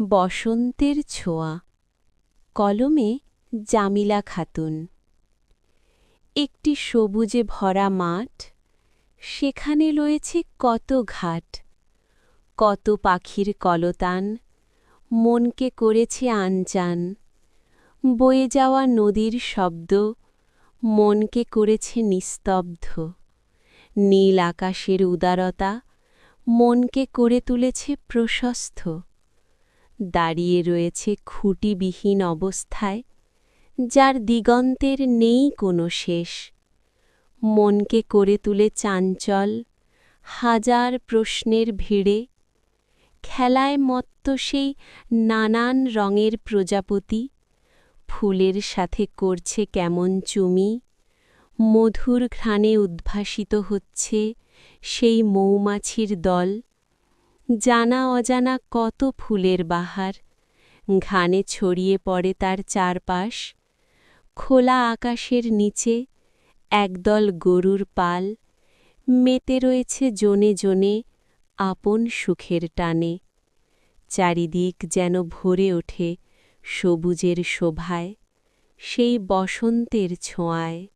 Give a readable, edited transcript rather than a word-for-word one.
বসন্তের ছোঁয়া। কলমে জামিলা খাতুন। একটি সবুজে ভরা মাঠ, সেখানে রয়েছে কত ঘাট, কত পাখির কলতান, মনকে করেছে আনচান। বয়ে যাওয়া নদীর শব্দ মনকে করেছে নিস্তব্ধ। নীল আকাশের উদারতা মনকে করে তুলেছে প্রশস্ত। দাঁড়িয়ে রয়েছে খুঁটিবিহীন অবস্থায়, যার দিগন্তের নেই কোনো শেষ। মনকে করে তুলে চাঞ্চল হাজার প্রশ্নের ভিড়ে। খেলায় মত্ত সেই নানান রঙের প্রজাপতি, ফুলের সাথে করছে কেমন চুমি। মধুর ঘ্রাণে উদ্ভাসিত হচ্ছে সেই মৌমাছির দল। জানা অজানা কত ফুলের বাহার ঘানে ছড়িয়ে পড়ে তার চারপাশ। খোলা আকাশের নিচে একদল গরুর পাল মেতে রয়েছে জনে জনে আপন সুখের টানে। চারিদিক যেন ভরে ওঠে সবুজের শোভায়, সেই বসন্তের ছোঁয়ায়।